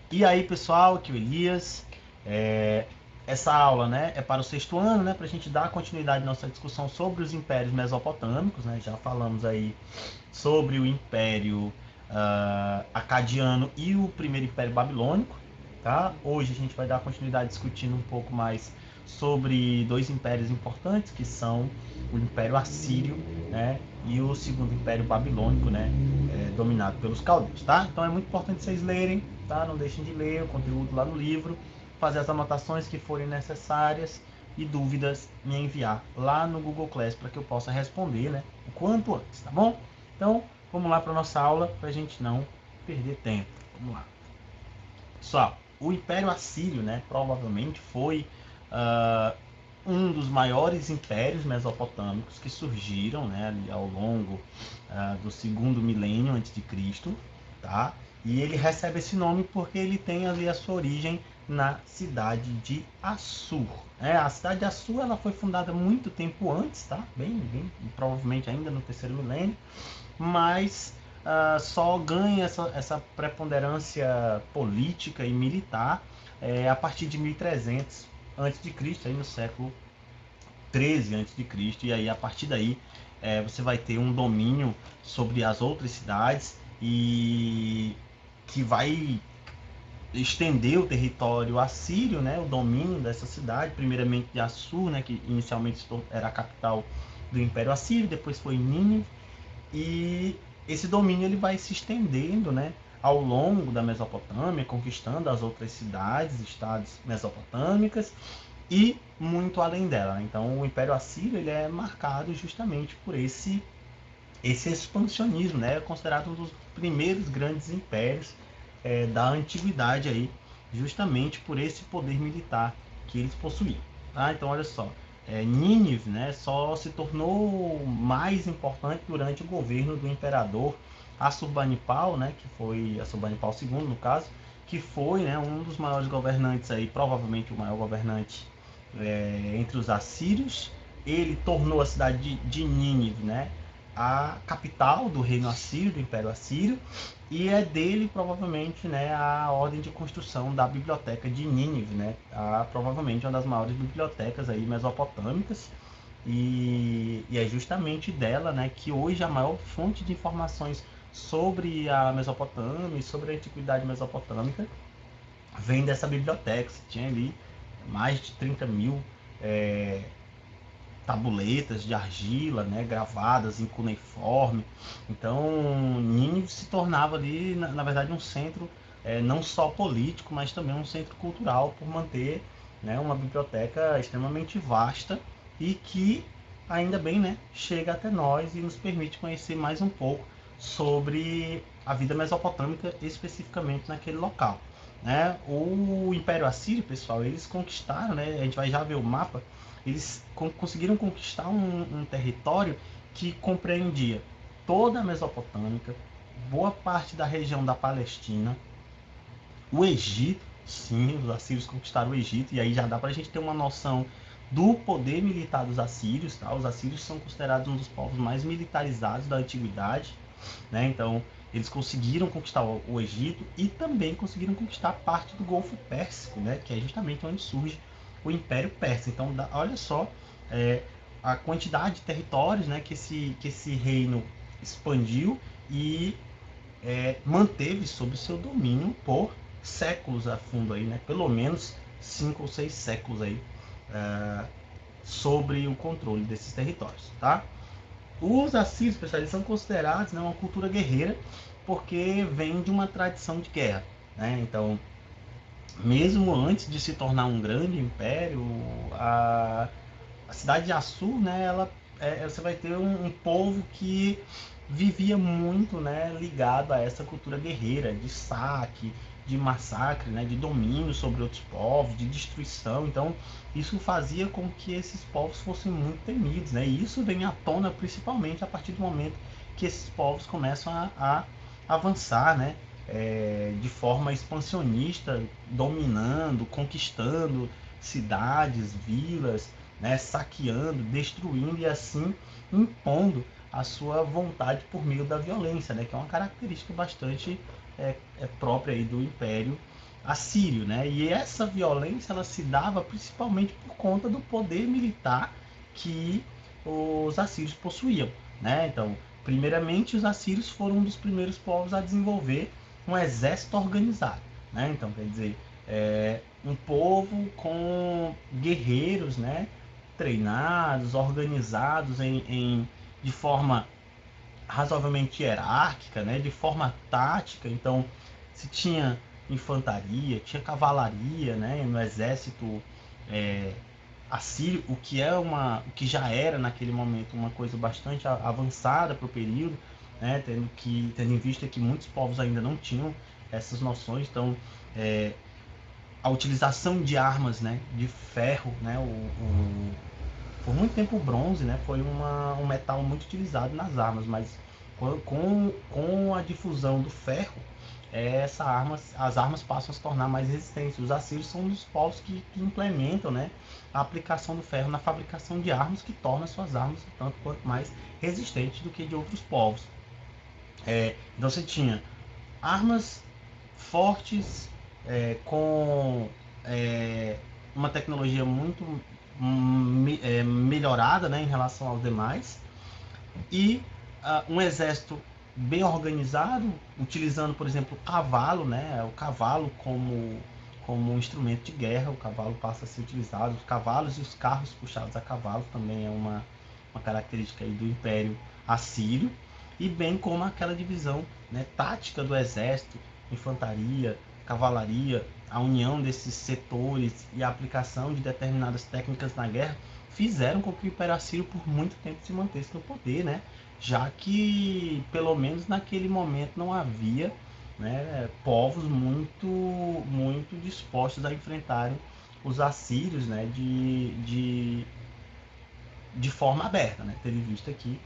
E aí, pessoal, aqui é o Elias. Essa aula, né, é para o sexto ano, né, para a gente dar continuidade à nossa discussão sobre os impérios mesopotâmicos, né? Já falamos aí sobre o Império Acadiano e o primeiro Império Babilônico, tá? Hoje a gente vai dar continuidade discutindo um pouco mais sobre dois impérios importantes, que são o Império Assírio, né, e o segundo Império Babilônico, né, dominado pelos caldeus, tá? Então é muito importante vocês lerem, tá? Não deixem de ler o conteúdo lá no livro, fazer as anotações que forem necessárias e dúvidas me enviar lá no Google Class para que eu possa responder, né, o quanto antes, tá bom? Então, vamos lá para nossa aula para a gente não perder tempo. Vamos lá. Pessoal, o Império Assírio, né, provavelmente foi uh, um dos maiores impérios mesopotâmicos que surgiram, né, ali ao longo do segundo milênio antes de Cristo, tá? E ele recebe esse nome porque ele tem ali a sua origem na cidade de Assur. A cidade de Assur ela foi fundada muito tempo antes, tá? Bem, provavelmente ainda no terceiro milênio, mas só ganha essa preponderância política e militar a partir de 1300 a.C., aí no século 13 a.C., e aí a partir daí você vai ter um domínio sobre as outras cidades e que vai estender o território assírio, né, o domínio dessa cidade, primeiramente de Assur, né, que inicialmente era a capital do Império Assírio, depois foi Nínive, e esse domínio ele vai se estendendo, né, ao longo da Mesopotâmia, conquistando as outras cidades, estados mesopotâmicas e muito além dela. Então, o Império Assírio ele é marcado justamente por esse expansionismo, né? É considerado um dos primeiros grandes impérios da antiguidade aí, justamente por esse poder militar que eles possuíam. Tá? Então, olha só, Nínive, né, só se tornou mais importante durante o governo do imperador Assurbanipal, né, que foi Assurbanipal II, no caso, que foi, né, um dos maiores governantes aí, provavelmente o maior governante entre os assírios. Ele tornou a cidade de Nínive, né, a capital do reino assírio, do Império Assírio, e é dele provavelmente, né, a ordem de construção da biblioteca de Nínive, né, provavelmente uma das maiores bibliotecas aí mesopotâmicas, e é justamente dela, né, que hoje a maior fonte de informações sobre a Mesopotâmia e sobre a antiguidade mesopotâmica vem dessa biblioteca. Você tinha ali mais de 30 mil é, tabuletas de argila, né, gravadas em cuneiforme. Então, Nínive se tornava ali, na verdade, um centro não só político, mas também um centro cultural, por manter, né, uma biblioteca extremamente vasta e que, ainda bem, né, chega até nós e nos permite conhecer mais um pouco sobre a vida mesopotâmica, especificamente naquele local. Né? O Império Assírio, pessoal, eles conquistaram, né, a gente vai já ver o mapa, eles conseguiram conquistar um território que compreendia toda a Mesopotâmica, boa parte da região da Palestina, o Egito. Sim, os assírios conquistaram o Egito, e aí já dá para a gente ter uma noção do poder militar dos assírios. Tá? Os assírios são considerados um dos povos mais militarizados da antiguidade, né? Então eles conseguiram conquistar o Egito e também conseguiram conquistar parte do Golfo Pérsico, né? Que é justamente onde surge o Império Persa. Então olha só a quantidade de territórios, né, que esse reino expandiu e manteve sob seu domínio por séculos a fundo aí, né? Pelo menos 5 ou 6 séculos aí sobre o controle desses territórios, tá? Os assírios, pessoal, eles são considerados, né, uma cultura guerreira porque vem de uma tradição de guerra, né? Então, mesmo antes de se tornar um grande império, a cidade de Assur, né, você vai ter um povo que vivia muito, né, ligado a essa cultura guerreira, de saque, de massacre, né, de domínio sobre outros povos, de destruição. Então, isso fazia com que esses povos fossem muito temidos, né? E isso vem à tona principalmente a partir do momento que esses povos começam a avançar, né, de forma expansionista, dominando, conquistando cidades, vilas, né, saqueando, destruindo e assim impondo a sua vontade por meio da violência, né, que é uma característica bastante própria aí do Império assírio, né? E essa violência ela se dava principalmente por conta do poder militar que os assírios possuíam, né? Então, primeiramente, os assírios foram um dos primeiros povos a desenvolver um exército organizado, né? Então, quer dizer, um povo com guerreiros, né? Treinados, organizados de forma razoavelmente hierárquica, né? De forma tática. Então, se tinha infantaria, tinha cavalaria, né? No exército é, assírio, o que já era naquele momento uma coisa bastante avançada para o período, né? Tendo em vista que muitos povos ainda não tinham essas noções. Então, a utilização de armas, né? De ferro, né? Por muito tempo o bronze, né, foi um metal muito utilizado nas armas, mas com a difusão do ferro, as armas passam a se tornar mais resistentes. Os assírios são um dos povos que implementam, né, a aplicação do ferro na fabricação de armas, que torna suas armas tanto quanto mais resistentes do que de outros povos. Então você tinha armas fortes, com uma tecnologia muito melhorada, né, em relação aos demais, e um exército bem organizado, utilizando, por exemplo, o cavalo, né, o cavalo como um instrumento de guerra. O cavalo passa a ser utilizado, os cavalos e os carros puxados a cavalo também é uma característica aí do Império Assírio, e bem como aquela divisão, né, tática do exército, infantaria, cavalaria, a união desses setores e a aplicação de determinadas técnicas na guerra fizeram com que o Império Assírio por muito tempo se mantesse no poder, né? Já que, pelo menos naquele momento, não havia, né, povos muito dispostos a enfrentarem os assírios, né, de forma aberta, né? Tendo em vista que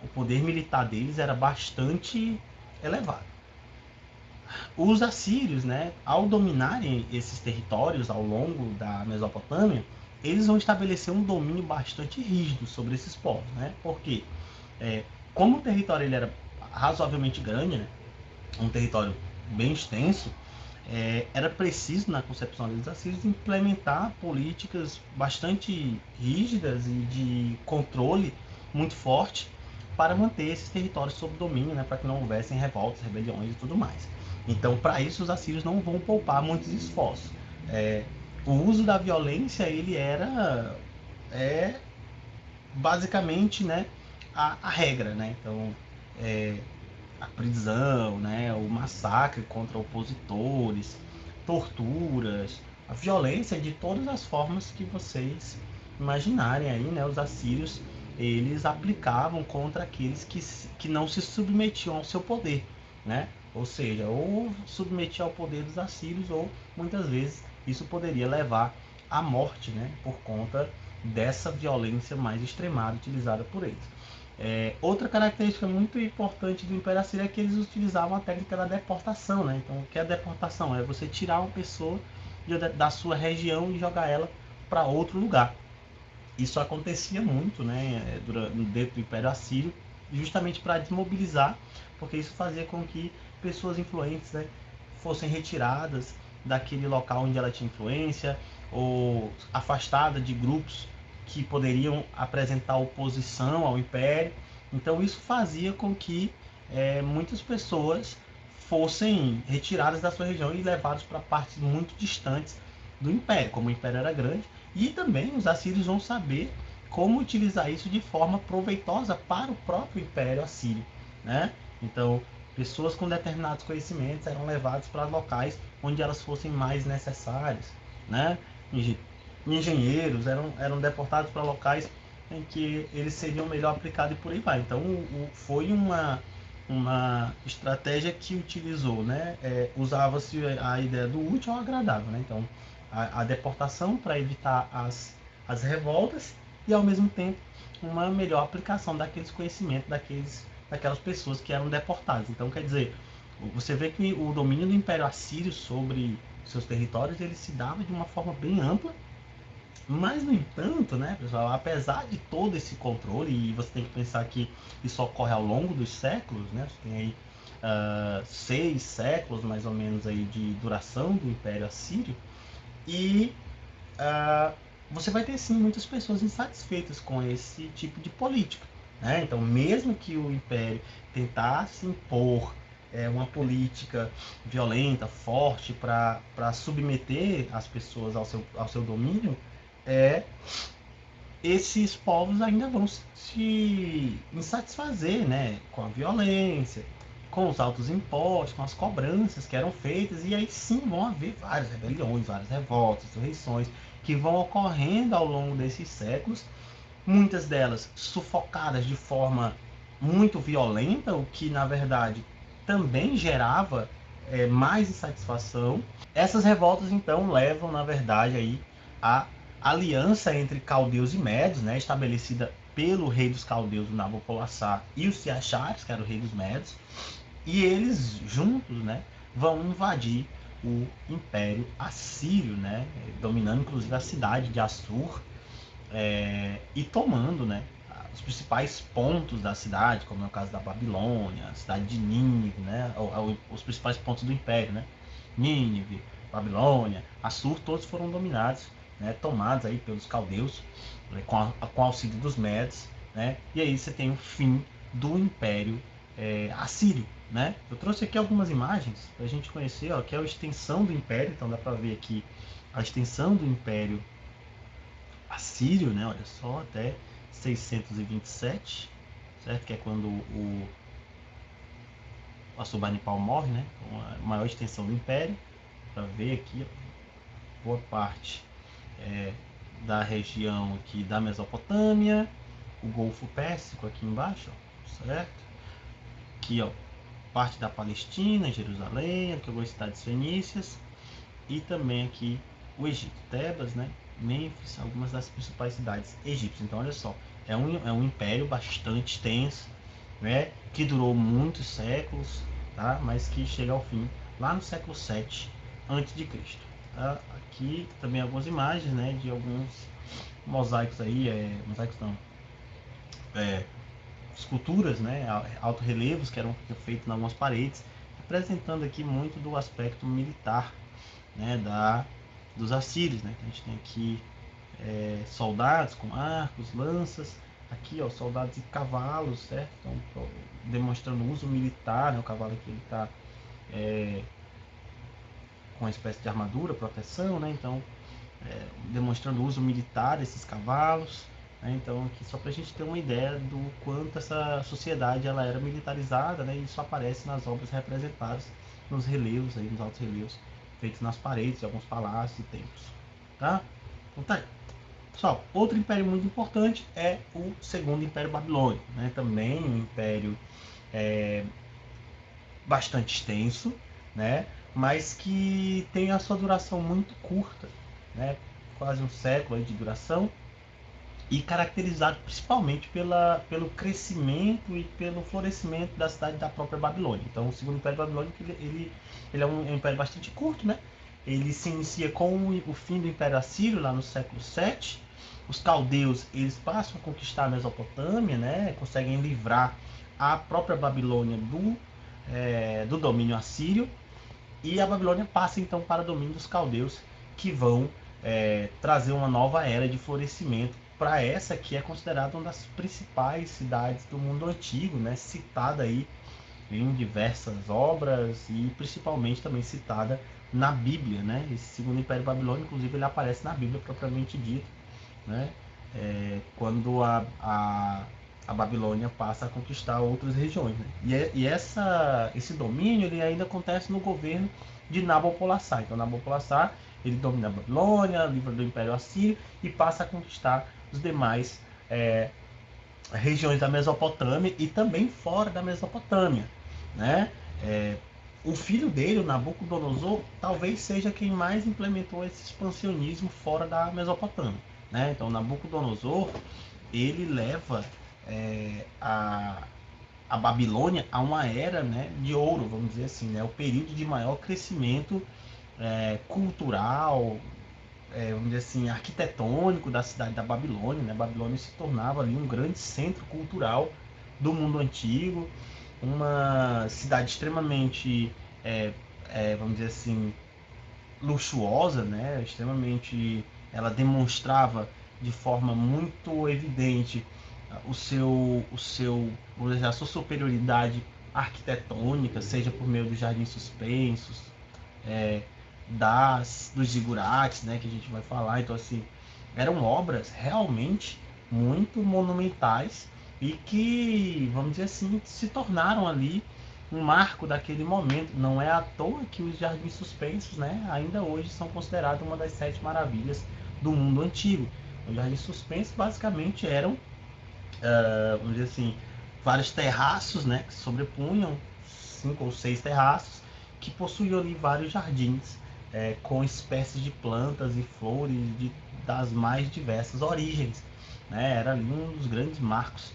o poder militar deles era bastante elevado. Os assírios, né, ao dominarem esses territórios ao longo da Mesopotâmia, eles vão estabelecer um domínio bastante rígido sobre esses povos, né? Porque como o território ele era razoavelmente grande, né, um território bem extenso, era preciso, na concepção dos assírios, implementar políticas bastante rígidas e de controle muito forte para manter esses territórios sob domínio, né, para que não houvessem revoltas, rebeliões e tudo mais. Então, para isso, os assírios não vão poupar muitos esforços. O uso da violência ele era basicamente, né, a regra, né? Então, a prisão, né, o massacre contra opositores, torturas, a violência de todas as formas que vocês imaginarem aí, né? Os assírios eles aplicavam contra aqueles que não se submetiam ao seu poder, né? Ou seja, ou submetia ao poder dos assírios, ou muitas vezes isso poderia levar à morte, né? Por conta dessa violência mais extremada utilizada por eles. Outra característica muito importante do Império Assírio é que eles utilizavam a técnica da deportação, né? Então, o que é a deportação? É você tirar uma pessoa da sua região e jogar ela para outro lugar. Isso acontecia muito, né, dentro do Império Assírio, justamente para desmobilizar, porque isso fazia com que pessoas influentes, né, fossem retiradas daquele local onde ela tinha influência, ou afastadas de grupos que poderiam apresentar oposição ao Império. Então isso fazia com que muitas pessoas fossem retiradas da sua região e levadas para partes muito distantes do Império, como o Império era grande. E também os assírios vão saber como utilizar isso de forma proveitosa para o próprio Império Assírio, né? Então, pessoas com determinados conhecimentos eram levadas para locais onde elas fossem mais necessárias, né? Engenheiros eram deportados para locais em que eles seriam melhor aplicados e por aí vai. Então, foi uma estratégia que utilizou, né? Usava-se a ideia do útil ao agradável, né? Então, a deportação para evitar as revoltas e, ao mesmo tempo, uma melhor aplicação daqueles conhecimentos daquelas pessoas que eram deportadas. Então, quer dizer, você vê que o domínio do Império Assírio sobre seus territórios ele se dava de uma forma bem ampla, mas, no entanto, né, pessoal, apesar de todo esse controle, e você tem que pensar que isso ocorre ao longo dos séculos, né, você tem aí 6 séculos mais ou menos aí de duração do Império Assírio, e você vai ter sim muitas pessoas insatisfeitas com esse tipo de política, né? Então, mesmo que o Império tentasse impor uma política violenta, forte, para submeter as pessoas ao seu domínio, esses povos ainda vão se insatisfazer, né, com a violência, com os altos impostos, com as cobranças que eram feitas, e aí sim vão haver várias rebeliões, várias revoltas, insurreições que vão ocorrendo ao longo desses séculos, muitas delas sufocadas de forma muito violenta, o que na verdade também gerava mais insatisfação. Essas revoltas então levam na verdade aí a aliança entre caldeus e médios, né, estabelecida pelo rei dos caldeus, o Nabopolassar, e os Siachares, que era o rei dos médios, e eles juntos, né, vão invadir o Império Assírio, né, dominando inclusive a cidade de Assur, e tomando, né, os principais pontos da cidade, como é o caso da Babilônia, a cidade de Nínive, né, os principais pontos do Império, né, Nínive, Babilônia, Assur, todos foram dominados, né, tomados aí pelos caldeus, né, com auxílio dos Medes, né, e aí você tem o fim do Império Assírio, né. Eu trouxe aqui algumas imagens para a gente conhecer, ó, que é a extensão do Império, então dá para ver aqui a extensão do Império Assírio, né, olha só, até 627, certo, que é quando o Assurbanipal morre, né, com a maior extensão do Império, para ver aqui, ó, boa parte da região aqui da Mesopotâmia, o Golfo Pérsico aqui embaixo, ó, certo? Aqui, ó, parte da Palestina, Jerusalém, aqui algumas cidades fenícias, e também aqui o Egito, Tebas, né? Mênfis, algumas das principais cidades egípcias. Então, olha só, é um império bastante extenso, né? Que durou muitos séculos, tá? Mas que chega ao fim lá no século 7 antes de Cristo. Tá? Aqui também algumas imagens, né? De alguns mosaicos aí, mosaicos não, esculturas, né? Alto-relevos que eram feitos em algumas paredes, representando aqui muito do aspecto militar, né, dos assírios, né? Então, a gente tem aqui soldados com arcos, lanças, aqui ó, soldados e cavalos, certo? Então, demonstrando o uso militar, né? O cavalo aqui ele está com uma espécie de armadura, proteção, né? Então, demonstrando o uso militar desses cavalos, né? Então, aqui só para a gente ter uma ideia do quanto essa sociedade ela era militarizada, né? E isso aparece nas obras representadas nos relevos, aí, nos altos relevos feitos nas paredes de alguns palácios e templos, tá? Então tá aí. Pessoal, outro império muito importante é o Segundo Império Babilônico, né? Também um império bastante extenso, né? Mas que tem a sua duração muito curta, né? Quase um século aí de duração, e caracterizado principalmente pelo crescimento e pelo florescimento da cidade da própria Babilônia. Então, o Segundo Império Babilônico ele é um império bastante curto, né? Ele se inicia com o fim do Império Assírio, lá no século 7. Os caldeus eles passam a conquistar a Mesopotâmia, né? Conseguem livrar a própria Babilônia do domínio assírio, e a Babilônia passa então para o domínio dos caldeus, que vão trazer uma nova era de florescimento para essa que é considerada uma das principais cidades do mundo antigo, né? Citada aí em diversas obras e principalmente também citada na Bíblia, né? Esse Segundo Império Babilônico, inclusive, ele aparece na Bíblia propriamente dito, né? Quando a Babilônia passa a conquistar outras regiões, né? Esse domínio ele ainda acontece no governo de Nabopolassar. Então, Nabopolassar ele domina a Babilônia, livra do Império Assírio e passa a conquistar os demais regiões da Mesopotâmia e também fora da Mesopotâmia, né? O filho dele, o Nabucodonosor, talvez seja quem mais implementou esse expansionismo fora da Mesopotâmia, né? Então, Nabucodonosor ele leva a Babilônia a uma era, né, de ouro, vamos dizer assim, né? O período de maior crescimento cultural, vamos dizer assim, arquitetônico da cidade da Babilônia, né? A Babilônia se tornava ali um grande centro cultural do mundo antigo, uma cidade extremamente, vamos dizer assim, luxuosa, né? Extremamente, ela demonstrava de forma muito evidente vamos dizer, a sua superioridade arquitetônica, seja por meio dos jardins suspensos, é, dos zigurates, né, que a gente vai falar. Então, assim, eram obras realmente muito monumentais e que, vamos dizer assim, se tornaram ali um marco daquele momento. Não é à toa que os jardins suspensos, né, ainda hoje são considerados uma das 7 maravilhas do mundo antigo. Os jardins suspensos basicamente eram, vamos dizer assim, vários terraços, né, que sobrepunham 5 ou 6 terraços que possuíam ali vários jardins com espécies de plantas e flores das mais diversas origens, né? Era ali um dos grandes marcos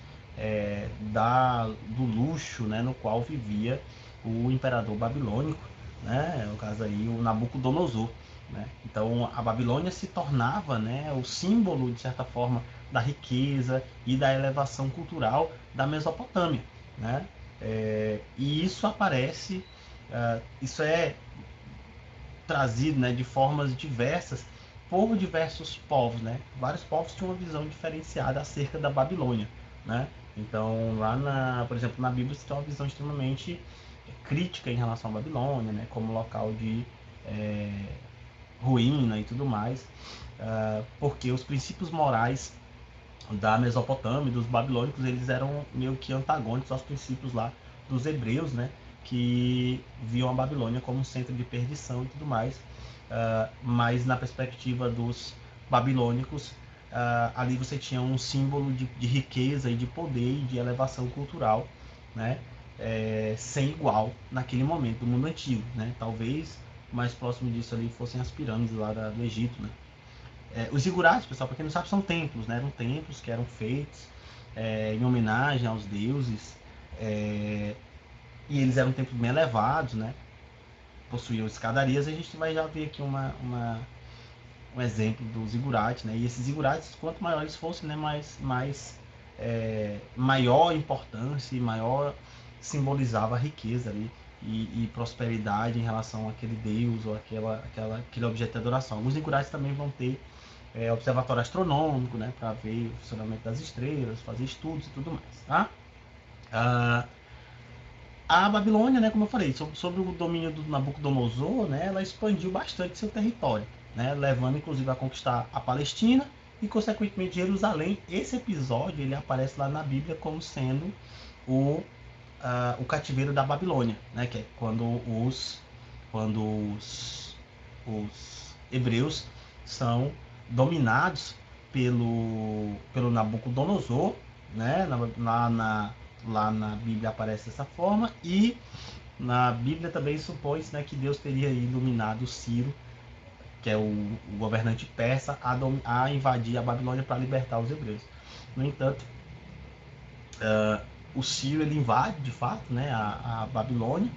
do luxo, né, no qual vivia o imperador babilônico, né? No caso aí o Nabucodonosor, né? Então a Babilônia se tornava, né, o símbolo de certa forma da riqueza e da elevação cultural da Mesopotâmia, né? E isso aparece, isso é trazido, né, de formas diversas por diversos povos, né? Vários povos tinham uma visão diferenciada acerca da Babilônia, né? Então, por exemplo, na Bíblia você tem uma visão extremamente crítica em relação à Babilônia, né? Como local de ruína e tudo mais, porque os princípios morais da Mesopotâmia, dos babilônicos, eles eram meio que antagônicos aos princípios lá dos hebreus, né? Que viam a Babilônia como um centro de perdição e tudo mais. Mas na perspectiva dos babilônicos, ali você tinha um símbolo de riqueza e de poder e de elevação cultural, né? Sem igual naquele momento do mundo antigo, né? Talvez mais próximo disso ali fossem as pirâmides lá do Egito, né? Os zigurates, pessoal, para quem não sabe, são templos, né? Eram templos que eram feitos em homenagem aos deuses, e eles eram templos bem elevados, né? Possuíam escadarias. A gente vai já ver aqui um exemplo do zigurate, né? E esses zigurates, quanto maiores fossem, né, maior importância e maior simbolizava a riqueza ali e prosperidade em relação àquele deus ou aquele objeto de adoração. Alguns zigurates também vão ter observatório astronômico, né, para ver o funcionamento das estrelas, fazer estudos e tudo mais, tá? A Babilônia, né, como eu falei, sobre o domínio do Nabucodonosor, né, ela expandiu bastante seu território, né, levando inclusive a conquistar a Palestina e consequentemente Jerusalém. Esse episódio ele aparece lá na Bíblia como sendo o cativeiro da Babilônia, né, que é quando os hebreus são dominados pelo Nabucodonosor, né? Lá na Bíblia aparece dessa forma, e na Bíblia também supõe-se, né, que Deus teria iluminado Ciro, que é o governante persa, a invadir a Babilônia para libertar os hebreus. No entanto, o Ciro ele invade de fato, né, a Babilônia,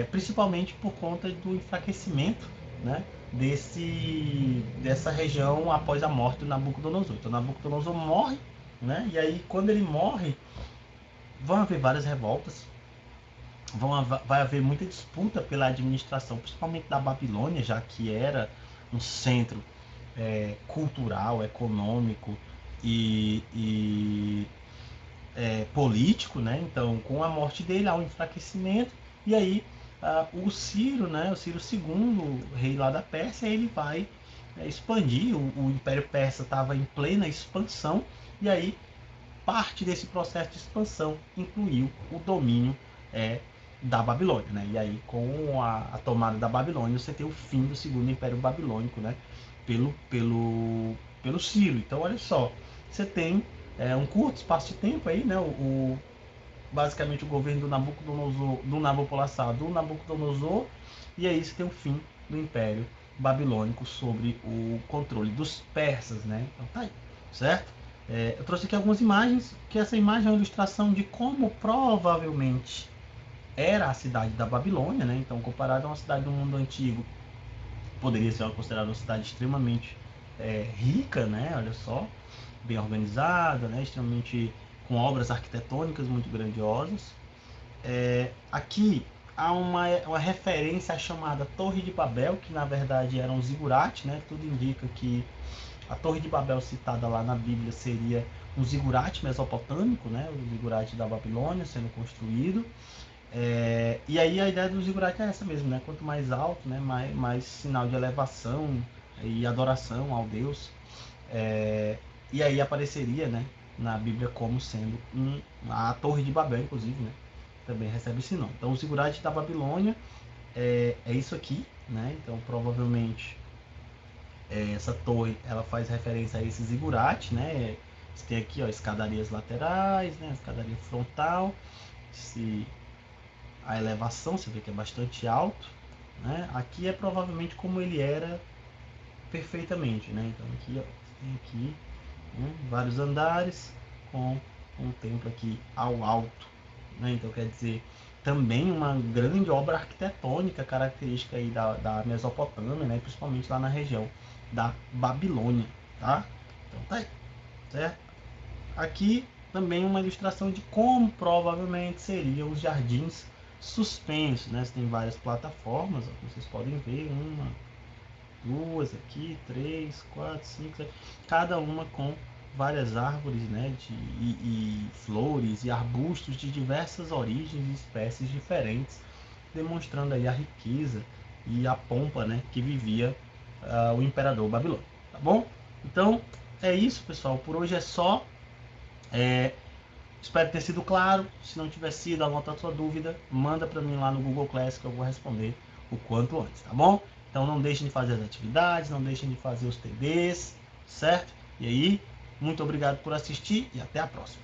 principalmente por conta do enfraquecimento, né, dessa região após a morte do Nabucodonosor. Então Nabucodonosor morre, né, e aí quando ele morre vão haver várias revoltas, vai haver muita disputa pela administração, principalmente da Babilônia, já que era um centro cultural, econômico e político, né? Então, com a morte dele, há um enfraquecimento, e aí o Ciro, né? O Ciro II, rei lá da Pérsia, ele vai expandir. O Império Persa estava em plena expansão, e aí parte desse processo de expansão incluiu o domínio da Babilônia, né? E aí, com a tomada da Babilônia, você tem o fim do Segundo Império Babilônico, né? Pelo Ciro. Então, olha só, você tem um curto espaço de tempo aí, né? Basicamente o governo do Nabopolassar, do Nabucodonosor, e aí você tem o fim do Império Babilônico sobre o controle dos persas, né? Então tá aí, certo? Eu trouxe aqui algumas imagens, que essa imagem é uma ilustração de como provavelmente era a cidade da Babilônia, né? Então, comparado a uma cidade do mundo antigo, poderia ser considerada uma cidade extremamente rica, né? Olha só, bem organizada, né? Extremamente com obras arquitetônicas muito grandiosas. Aqui há uma referência à chamada Torre de Babel, que na verdade era um zigurate, né? Tudo indica que a Torre de Babel citada lá na Bíblia seria um zigurate mesopotâmico, né? O zigurate da Babilônia sendo construído. E aí a ideia do zigurate é essa mesmo, né? Quanto mais alto, né? Mais sinal de elevação e adoração ao Deus. E aí apareceria, né? Na Bíblia como sendo a Torre de Babel, inclusive, né? Também recebe esse nome. Então o zigurate da Babilônia é isso aqui, né? Então provavelmente essa torre ela faz referência a esse zigurate, né? Você tem aqui, ó, escadarias laterais, né? Escadaria frontal, a elevação, você vê que é bastante alto, né? Aqui é provavelmente como ele era perfeitamente, né? Então aqui, ó, tem aqui, né, vários andares com um templo aqui ao alto, né? Então quer dizer também uma grande obra arquitetônica característica aí da Mesopotâmia, né? Principalmente lá na região da Babilônia, tá? Então tá aí, certo? Aqui também uma ilustração de como provavelmente seriam os jardins suspensos, né? Você tem várias plataformas, ó, vocês podem ver, uma, duas aqui, três, quatro, cinco, seis, cada uma com várias árvores, né, e flores e arbustos de diversas origens e espécies diferentes, demonstrando aí a riqueza e a pompa, né, que vivia o imperador babilônico, tá bom? Então é isso, pessoal, por hoje é só. Espero ter sido claro. Se não tiver sido, anota a sua dúvida, manda para mim lá no Google Class que eu vou responder o quanto antes, tá bom? Então não deixem de fazer as atividades, não deixem de fazer os TDs, certo? E aí, muito obrigado por assistir e até a próxima.